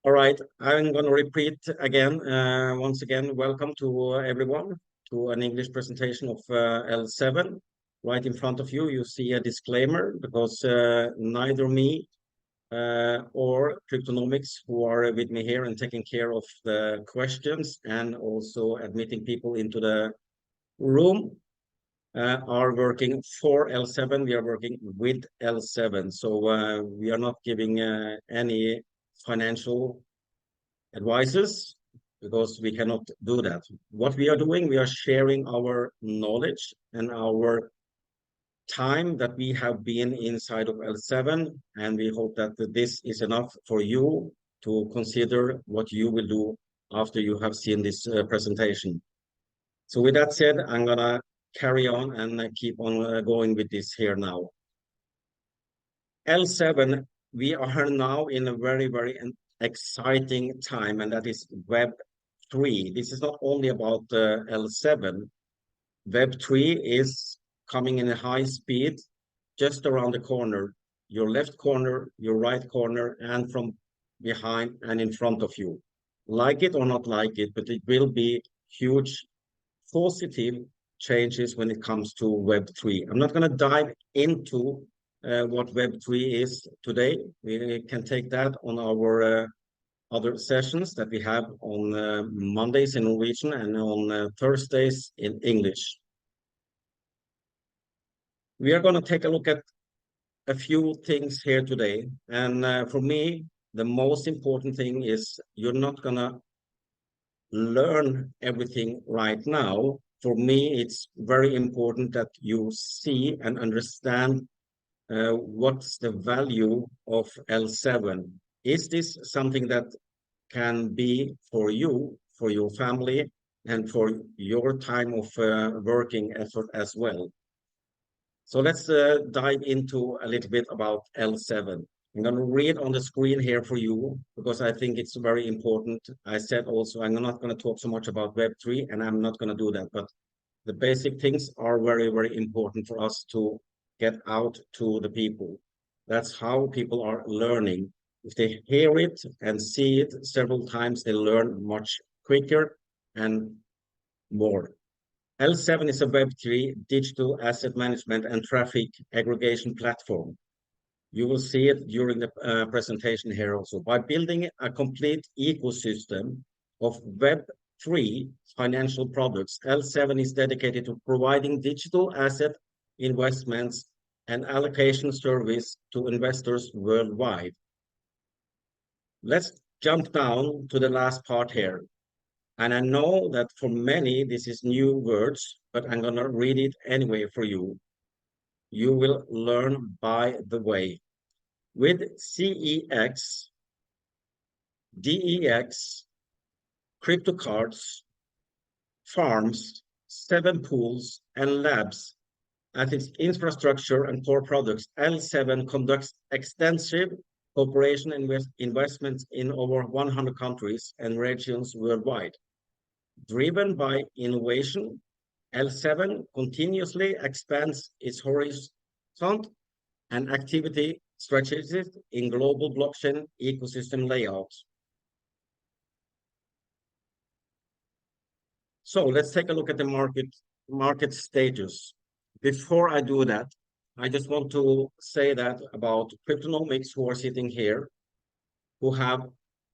All right, I'm going to repeat again. Once again, welcome to everyone to an English presentation of L7. Right in front of you, you see a disclaimer because neither me or Cryptonomics, who are with me here and taking care of the questions and also admitting people into the room, are working for L7. We are working with L7. So we are not giving any financial advices because we cannot do that. What we are doing, we are sharing our knowledge and our time that we have been inside of L7, and we hope that this is enough for you to consider what you will do after you have seen this presentation. So with that said, I'm gonna carry on and keep on going with this here now. L7, we are now in a very exciting time, and that is Web3. This is not only about L7. Web3 is coming in a high speed just around the corner, your left corner, your right corner, and from behind and in front of you. Like it or not like it, but it will be huge positive changes when it comes to Web3. I'm not going to dive into what Web3 is today. We can take that on our other sessions that we have on Mondays in Norwegian and on Thursdays in English. We are going to take a look at a few things here today. And for me, the most important thing is you're not going to learn everything right now. For me, it's very important that you see and understand what's the value of L7. Is this something that can be for you, for your family, and for your time of working effort as well? So let's dive into a little bit about L7. I'm going to read on the screen here for you because I think it's very important. I said also I'm not going to talk so much about Web3, and I'm not going to do that, but the basic things are very important for us to get out to the people. That's how people are learning. If they hear it and see it several times, they learn much quicker and more. L7 is a Web3 digital asset management and traffic aggregation platform. You will see it during the presentation here also. By building a complete ecosystem of Web3 financial products, L7 is dedicated to providing digital asset investments and allocation service to investors worldwide. Let's jump down to the last part here. And I know that for many, this is new words, but I'm going to read it anyway for you. You will learn by the way. With CEX, DEX, crypto cards, farms, 7 pools, and labs at its infrastructure and core products, L7 conducts extensive cooperation investments in over 100 countries and regions worldwide. Driven by innovation, L7 continuously expands its horizon and activity strategies in global blockchain ecosystem layouts. So let's take a look at the market stages. Before I do that, I just want to say that about Cryptonomics who are sitting here, who have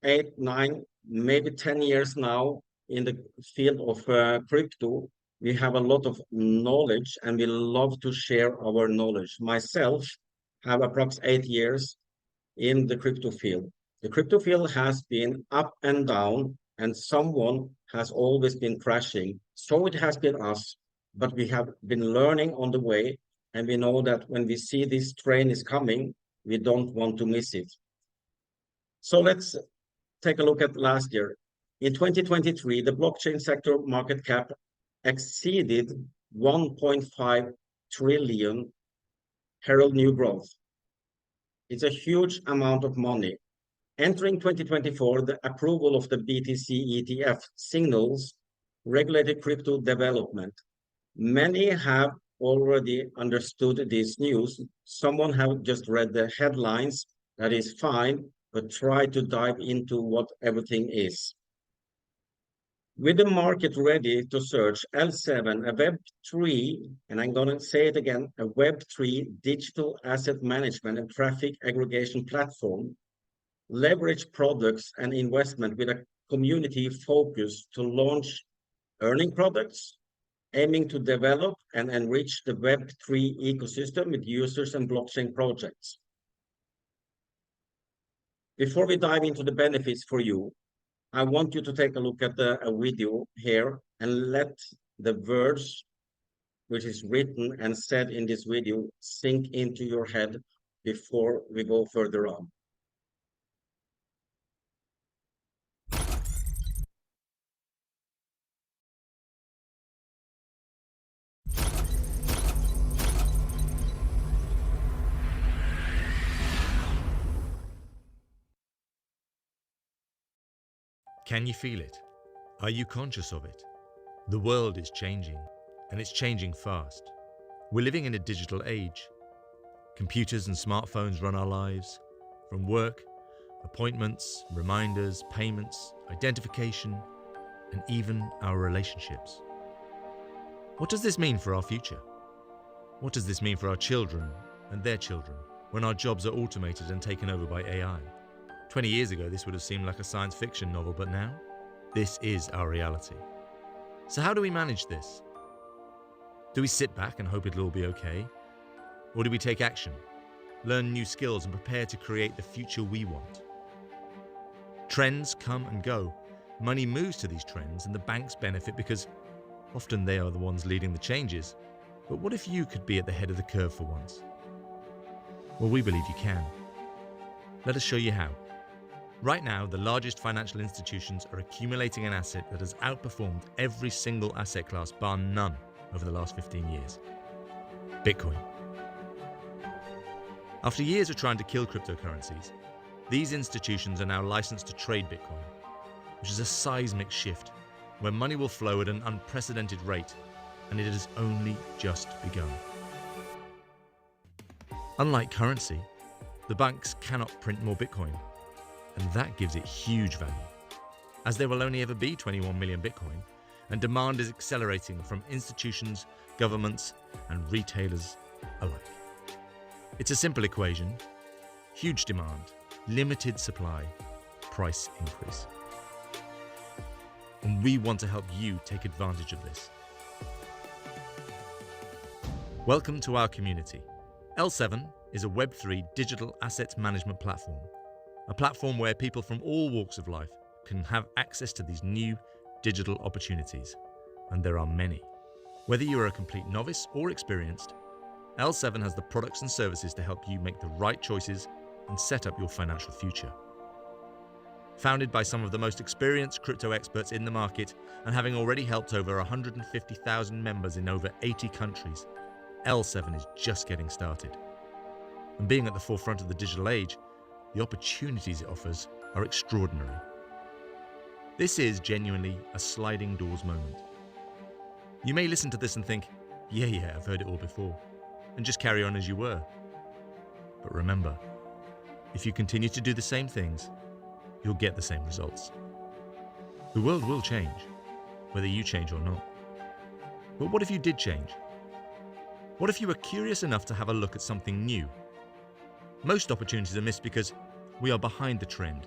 8, 9, maybe 10 years now in the field of crypto. We have a lot of knowledge and we love to share our knowledge. Myself have approximately 8 years in the crypto field. The crypto field has been up and down, and someone has always been crashing. So it has been us, but we have been learning on the way, and we know that when we see this train is coming, we don't want to miss it. So let's take a look at last year. In 2023, the blockchain sector market cap exceeded 1.5 trillion, herald new growth. It's a huge amount of money. Entering 2024, the approval of the BTC ETF signals regulated crypto development. Many have already understood this news. Someone have just read the headlines. That is fine, but try to dive into what everything is. With the market ready to search, L7, a Web3, and I'm going to say it again, a Web3 digital asset management and traffic aggregation platform, leverage products and investment with a community focus to launch earning products, aiming to develop and enrich the Web3 ecosystem with users and blockchain projects. Before we dive into the benefits for you, I want you to take a look at a video here and let the words which is written and said in this video sink into your head before we go further on. Can you feel it? Are you conscious of it? The world is changing, and it's changing fast. We're living in a digital age. Computers and smartphones run our lives, from work, appointments, reminders, payments, identification, and even our relationships. What does this mean for our future? What does this mean for our children and their children when our jobs are automated and taken over by AI? 20 years ago, this would have seemed like a science fiction novel, but now, this is our reality. So how do we manage this? Do we sit back and hope it'll all be okay? Or do we take action, learn new skills, and prepare to create the future we want? Trends come and go. Money moves to these trends, and the banks benefit because often they are the ones leading the changes. But what if you could be at the head of the curve for once? Well, we believe you can. Let us show you how. Right now, the largest financial institutions are accumulating an asset that has outperformed every single asset class bar none over the last 15 years. Bitcoin. After years of trying to kill cryptocurrencies, these institutions are now licensed to trade Bitcoin, which is a seismic shift where money will flow at an unprecedented rate, and it has only just begun. Unlike currency, the banks cannot print more Bitcoin, and that gives it huge value, as there will only ever be 21 million Bitcoin, and demand is accelerating from institutions, governments, and retailers alike. It's a simple equation: huge demand, limited supply, price increase. And we want to help you take advantage of this. Welcome to our community. L7 is a Web3 digital asset management platform. A platform where people from all walks of life can have access to these new digital opportunities. And there are many. Whether you are a complete novice or experienced, L7 has the products and services to help you make the right choices and set up your financial future. Founded by some of the most experienced crypto experts in the market and having already helped over 150,000 members in over 80 countries, L7 is just getting started. And being at the forefront of the digital age, the opportunities it offers are extraordinary. This is genuinely a sliding doors moment. You may listen to this and think, yeah, I've heard it all before, and just carry on as you were. But remember, if you continue to do the same things, you'll get the same results. The world will change, whether you change or not. But what if you did change? What if you were curious enough to have a look at something new? Most opportunities are missed because we are behind the trend.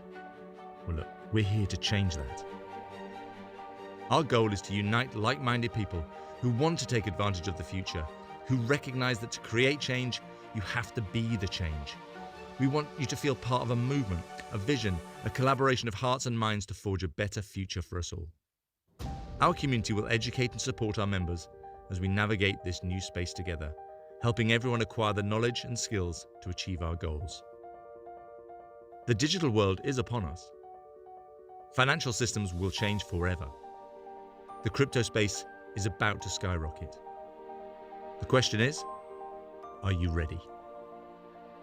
Well, look, we're here to change that. Our goal is to unite like-minded people who want to take advantage of the future, who recognize that to create change, you have to be the change. We want you to feel part of a movement, a vision, a collaboration of hearts and minds to forge a better future for us all. Our community will educate and support our members as we navigate this new space together, helping everyone acquire the knowledge and skills to achieve our goals. The digital world is upon us. Financial systems will change forever. The crypto space is about to skyrocket. The question is, are you ready?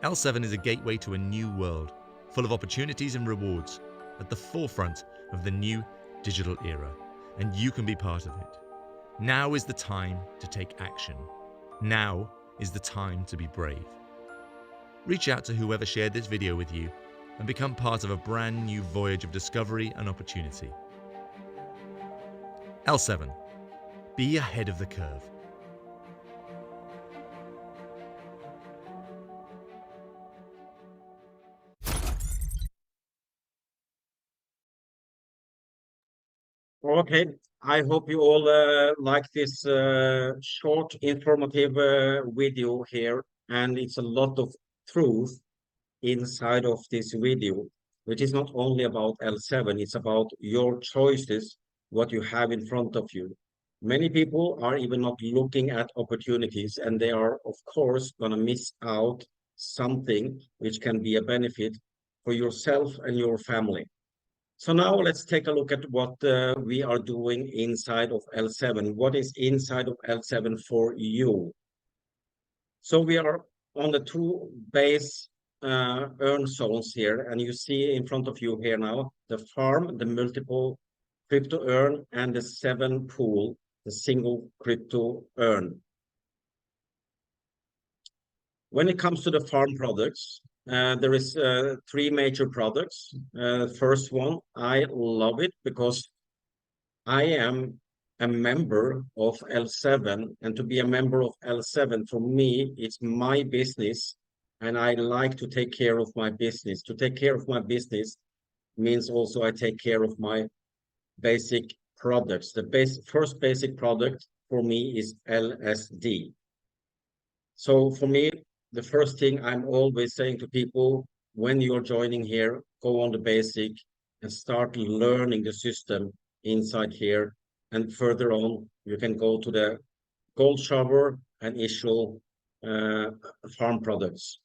L7 is a gateway to a new world, full of opportunities and rewards, at the forefront of the new digital era, and you can be part of it. Now is the time to take action. Now is the time to be brave. Reach out to whoever shared this video with you and become part of a brand new voyage of discovery and opportunity. L7. Be ahead of the curve. Okay, I hope you all like this short, informative video here, and it's a lot of truth inside of this video, which is not only about L7, it's about your choices, what you have in front of you. Many people are even not looking at opportunities, and they are, of course, going to miss out something which can be a benefit for yourself and your family. So now let's take a look at what we are doing inside of L7. What is inside of L7 for you? So we are on the two base earn zones here, and you see in front of you here now the farm, the multiple crypto earn, and the 7 pool, the single crypto earn. When it comes to the farm products, there is 3 major products. First one, I love it because I am a member of L7, and to be a member of L7 for me, it's my business, and I like to take care of my business. To take care of my business means also I take care of my basic products. The first basic product for me is LSD. So for me, the first thing I'm always saying to people when you're joining here, go on the basic and start learning the system inside here. And further on, you can go to the gold shower and issue farm products.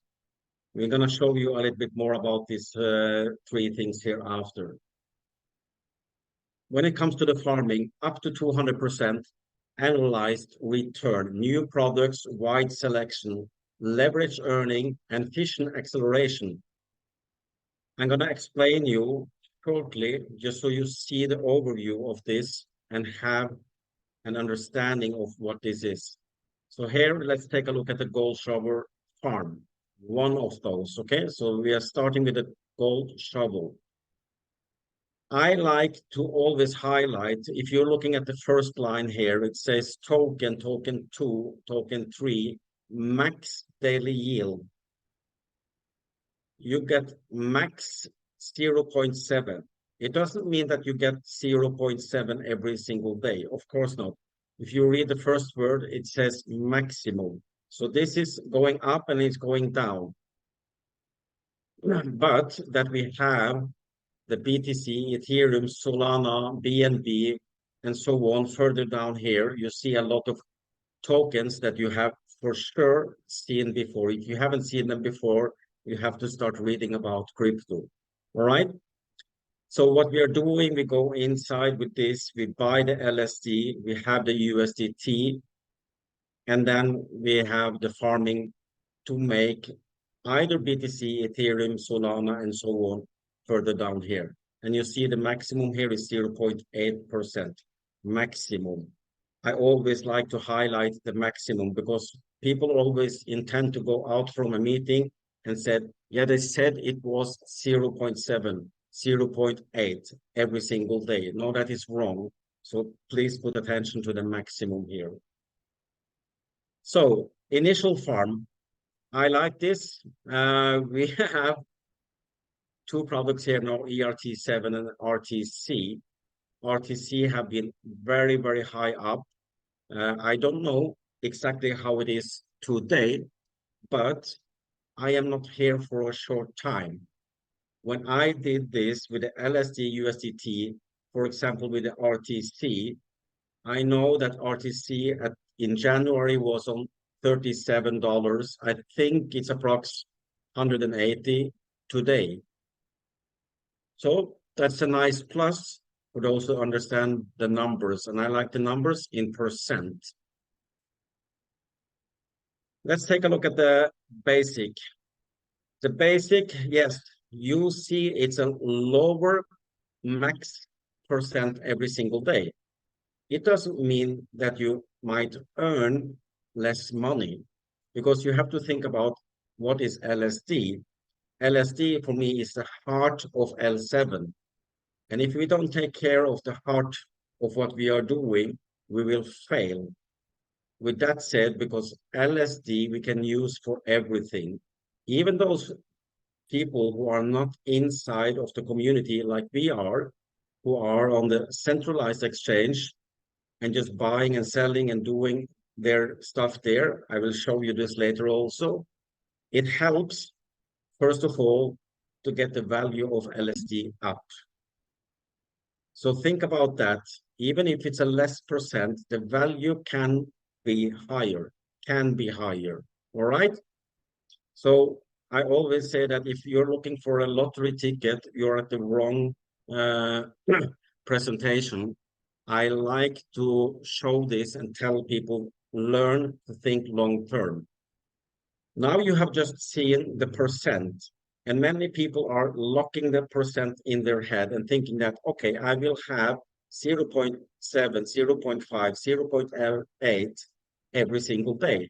We're going to show you a little bit more about these 3 things here after. When it comes to the farming, up to 200% analyzed return, new products, wide selection, leverage earning, and efficient acceleration. I'm going to explain you shortly, just so you see the overview of this and have an understanding of what this is. So here, let's take a look at the gold shower farm, one of those, okay? So we are starting with the gold shovel. I like to always highlight, if you're looking at the first line here, it says token, token 2, token 3, max daily yield. You get max 0.7. It doesn't mean that you get 0.7 every single day. Of course not. If you read the first word, it says maximum. So this is going up and it's going down. But that we have the BTC, Ethereum, Solana, BNB, and so on. Further down here, you see a lot of tokens that you have for sure seen before. If you haven't seen them before, you have to start reading about crypto. All right. So what we are doing, we go inside with this, we buy the LSD, we have the USDT, and then we have the farming to make either BTC, Ethereum, Solana, and so on further down here. And you see the maximum here is 0.8% maximum. I always like to highlight the maximum because people always intend to go out from a meeting and said, yeah, they said it was 0.7, 0.8 every single day. No, that is wrong. So please put attention to the maximum here. So initial farm, I like this. We have 2 products here now, ERT7 and RTC. RTC have been very, very high up. I don't know exactly how it is today, but I am not here for a short time. When I did this with the LSD USDT, for example, with the RTC, I know that RTC in January was on $37. I think it's approx 180 today. So that's a nice plus for those who understand the numbers. And I like the numbers in percent. Let's take a look at the basic. The basic, yes, you see it's a lower max percent every single day. It doesn't mean that you might earn less money because you have to think about what is LSD. LSD for me is the heart of L7. And if we don't take care of the heart of what we are doing, we will fail. With that said, because LSD we can use for everything, even those people who are not inside of the community like we are, who are on the centralized exchange and just buying and selling and doing their stuff there. I will show you this later also. It helps, first of all, to get the value of LSD up. So think about that. Even if it's a less percent, the value can be higher, can be higher. All right. So I always say that if you're looking for a lottery ticket, you're at the wrong uh, presentation. I like to show this and tell people learn to think long term. Now you have just seen the percent, and many people are locking the percent in their head and thinking that, okay, I will have 0 0.7, 0 0.5, 0.8 every single day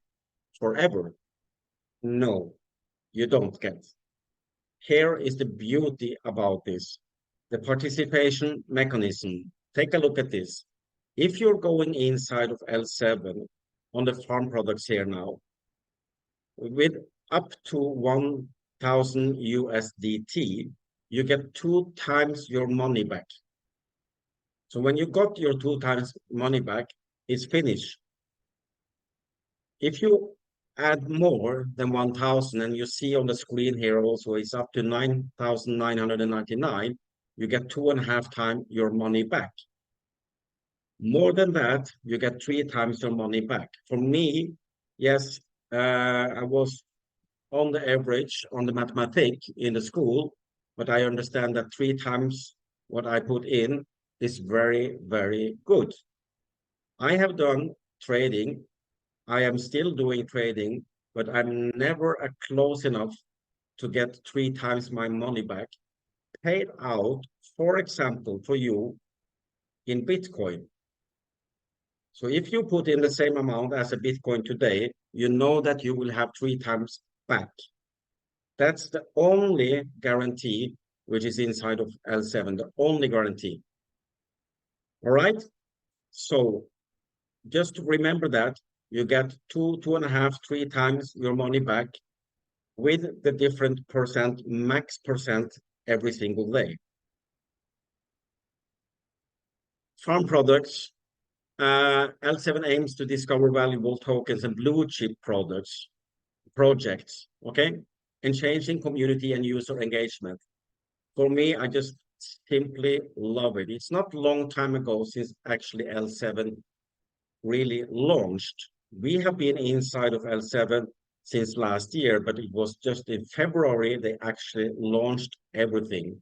forever. No, you don't get. Here is the beauty about this, the participation mechanism. Take a look at this. If you're going inside of L7 on the farm products here now, with up to 1,000 USDT, you get 2 times your money back. So when you got your 2 times money back, it's finished. If you add more than 1,000, and you see on the screen here also, it's up to 9,999, you get 2.5 times your money back. More than that, you get 3 times your money back. For me, yes, I was on the average on the mathematics in the school, but I understand that 3 times what I put in is very, very good. I have done trading. I am still doing trading, but I'm never close enough to get 3 times my money back paid out, for example, for you in Bitcoin. So if you put in the same amount as a Bitcoin today, you know that you will have 3 times back. That's the only guarantee which is inside of L7, the only guarantee. All right. So just remember that you get 2.5, 3 times your money back with the different percent, max percent every single day. Farm products. L7 aims to discover valuable tokens and blue chip projects, okay? And changing community and user engagement. For me, I just simply love it. It's not a long time ago since actually L7 really launched. We have been inside of L7 since last year, but it was just in February they actually launched everything.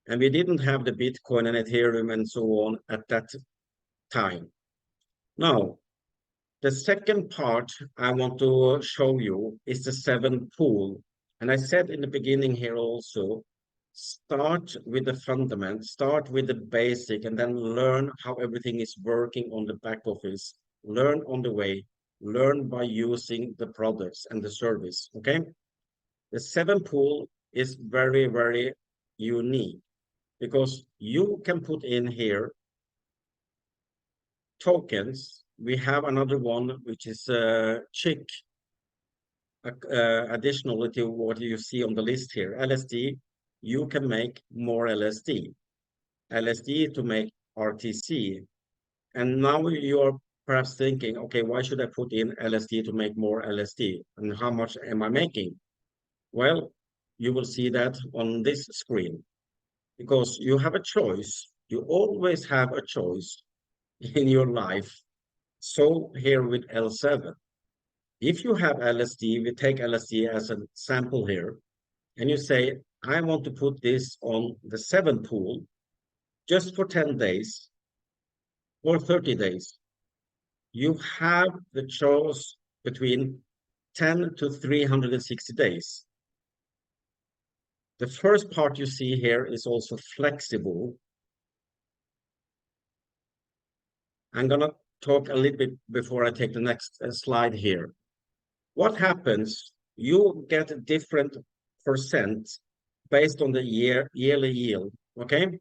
And we didn't have the Bitcoin and Ethereum and so on at that time. Now, the second part I want to show you is the 7 pool. And I said in the beginning here also, start with the fundament, start with the basic, and then learn how everything is working on the back office. Learn on the way, learn by using the products and the service, okay? The 7 pool is very, very unique because you can put in here tokens. We have another one, which is Chick, additional to what you see on the list here. LSD, you can make more LSD. LSD to make RTC. And now you're perhaps thinking, okay, why should I put in LSD to make more LSD? And how much am I making? Well, you will see that on this screen because you have a choice. You always have a choice in your life. So here with L7, if you have LSD, we take LSD as a sample here, and you say, I want to put this on the 7 pool just for 10 days or 30 days. You have the choice between 10 to 360 days. The first part you see here is also flexible. I'm going to talk a little bit before I take the next slide here. what happens? You get a different percent based on the yearly yield. Okay.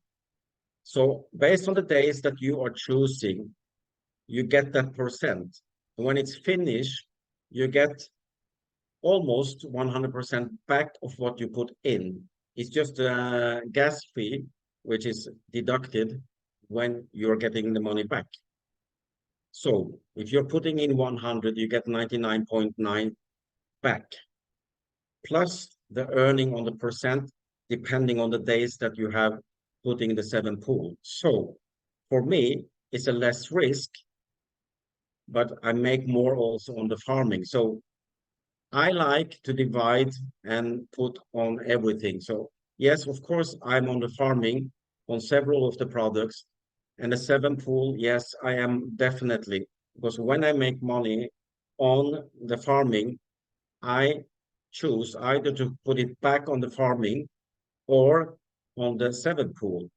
So based on the days that you are choosing, you get that percent. When it's finished, you get almost 100% back of what you put in. It's just a gas fee, which is deducted when you're getting the money back. So if you're putting in 100, you get 99.9 back, plus the earning on the percent, depending on the days that you have putting in the 7 pool. So for me, it's a less risk, but I make more also on the farming. So I like to divide and put on everything. So yes, of course, I'm on the farming on several of the products, and the 7 pool. Yes, I am definitely, because when I make money on the farming, I choose either to put it back on the farming or on the 7 pool.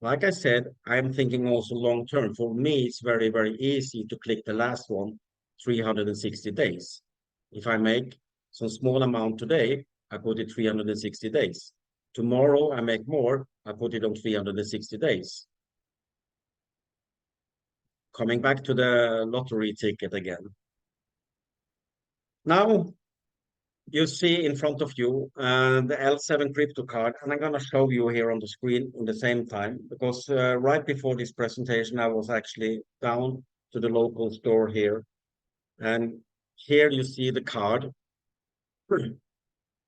Like I said, I'm thinking also long term. For me, it's very, very easy to click the last one, 360 days. If I make some small amount today, I put it 360 days. Tomorrow, I make more, I put it on 360 days. Coming back to the lottery ticket again. Now, you see in front of you the L7 crypto card, and I'm going to show you here on the screen in the same time, because right before this presentation, I was actually down to the local store here, and here you see the card.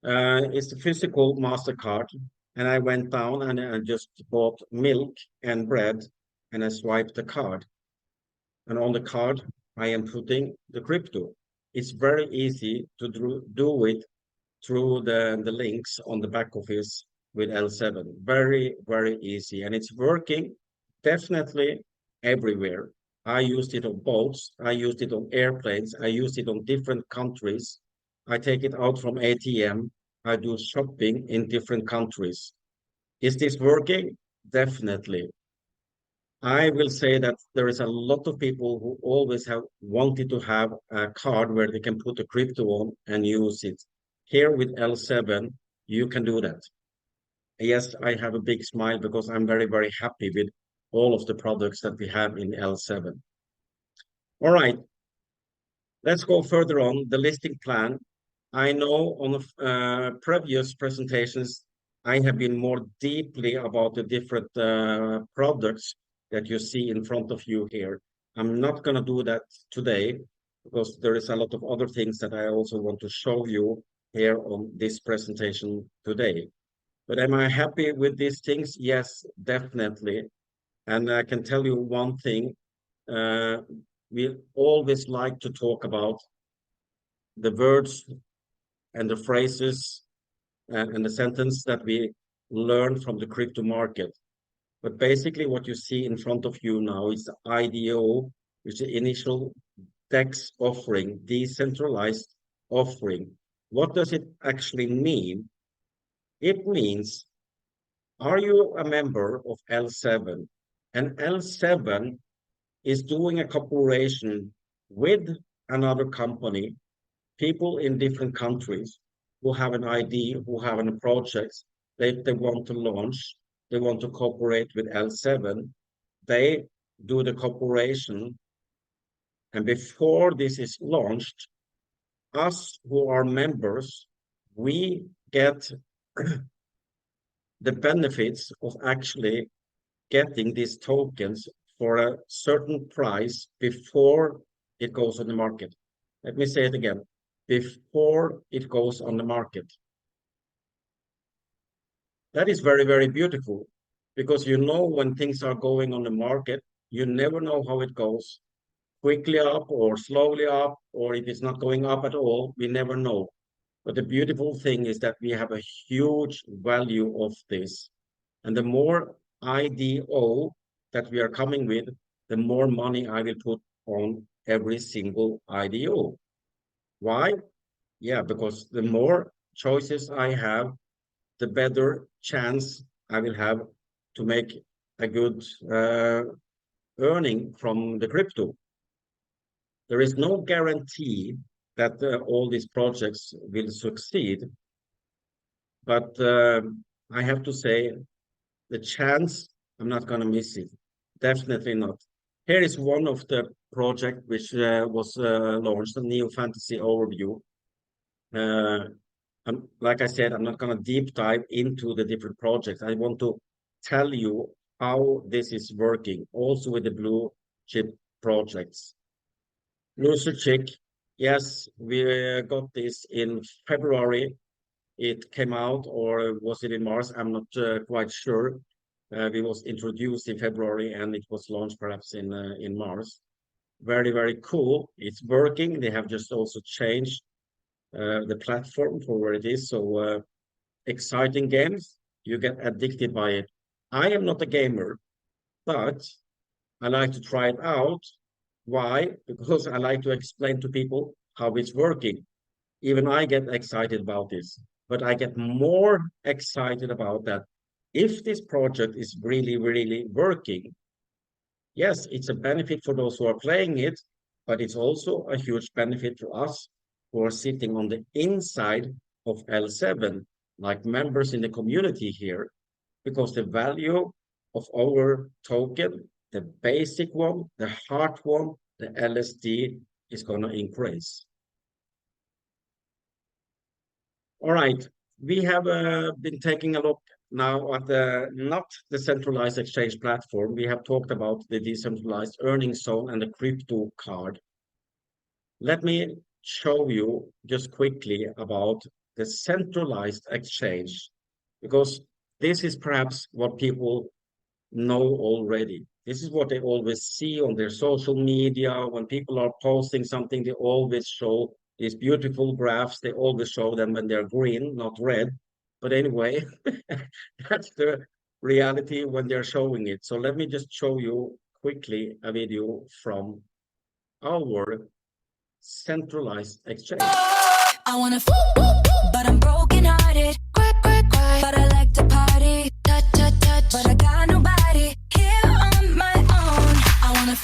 It's a physical MasterCard, and I went down and I just bought milk and bread, and I swiped the card, and on the card, I am putting the crypto. It's very easy to do it through the links on the back office with L7. Very, very easy. And it's working definitely everywhere. I used it on boats. I used it on airplanes. I used it on different countries. I take it out from ATM. I do shopping in different countries. Is this working? Definitely. I will say that there is a lot of people who always have wanted to have a card where they can put the crypto on and use it. Here with L7, you can do that. Yes, I have a big smile because I'm very, very happy with all of the products that we have in L7. All right, let's go further on the listing plan. I know on the previous presentations, I have been more deeply about the different products that you see in front of you here. I'm not going to do that today because there is a lot of other things that I also want to show you here on this presentation today. But am I happy with these things? Yes, definitely. And I can tell you one thing, uh, we always like to talk about the words and the phrases and the sentence that we learn from the crypto market. But basically what you see in front of you now is the IDO, which is the initial DEX offering, decentralized offering. What does it actually mean? It means, are you a member of L7? And L7 is doing a cooperation with another company, people in different countries who have an idea, who have a project they want to launch, they want to cooperate with L7, they do the cooperation. And before this is launched, us who are members, we get the benefits of actually getting these tokens for a certain price before it goes on the market. Let me say it again, before it goes on the market. That is very, very beautiful because you know when things are going on the market, you never know how it goes, quickly up or slowly up, or if it's not going up at all, we never know. But the beautiful thing is that we have a huge value of this. And the more IDO that we are coming with, the more money I will put on every single IDO. Why? Yeah, because the more choices I have, the better chance I will have to make a good earning from the crypto. There is no guarantee that all these projects will succeed. But I have to say, the chance, I'm not going to miss it. Definitely not. Here is one of the project which was launched, a Neo Fantasy Overview. Like I said, I'm not going to deep dive into the different projects. I want to tell you how this is working, also with the blue chip projects. Lucerchick, yes, we got this in February. It came out, or was it in March? I'm not quite sure. It was introduced in February and it was launched perhaps in March. Very, very cool. It's working. They have just also changed the platform for where it is. So exciting games. You get addicted by it. I am not a gamer, but I like to try it out. Why? Because I like to explain to people how it's working. Even I get excited about this, but I get more excited about that. If this project is really, really working, yes, it's a benefit for those who are playing it, but it's also a huge benefit to us who are sitting on the inside of L7, like members in the community here, because the value of our token, the basic one, the hard one, the LSD, is going to increase. All right, we have been taking a look now at not the centralized exchange platform. We have talked about the decentralized earning zone and the crypto card. Let me show you just quickly about the centralized exchange, because this is perhaps what people know already. This is what they always see on their social media. When people are posting something, they always show these beautiful graphs. They always show them when they're green, not red. But anyway, that's the reality when they're showing it. So let me just show you quickly a video from our centralized exchange. I wanna but I'm broken hearted. Cry, but I like to party. Touch, but I got nobody here on my own. I wanna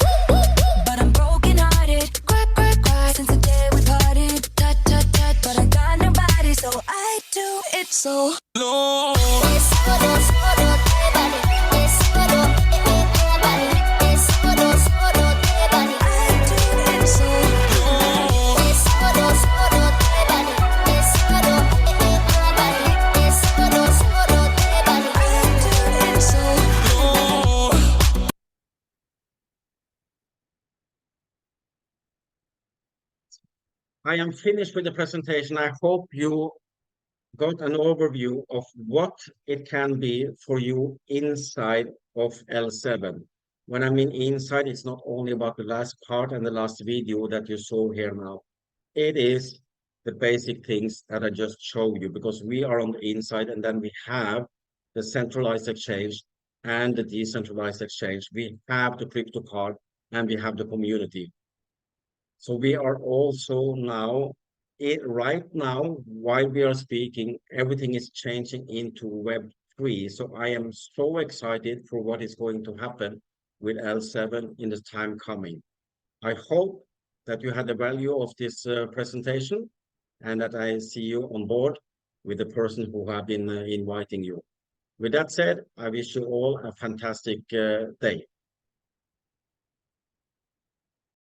but I'm broken hearted. Cry, since the day we parted. Touch, but I got nobody, so I do it so low. I am finished with the presentation. I hope you got an overview of what it can be for you inside of L7. When I mean inside, it's not only about the last part and the last video that you saw here now. It is the basic things that I just showed you, because we are on the inside and then we have the centralized exchange and the decentralized exchange. We have the crypto card and we have the community. So we are also now, right now, while we are speaking, everything is changing into Web3. So I am so excited for what is going to happen with L7 in the time coming. I hope that you had the value of this presentation and that I see you on board with the person who have been inviting you. With that said, I wish you all a fantastic day.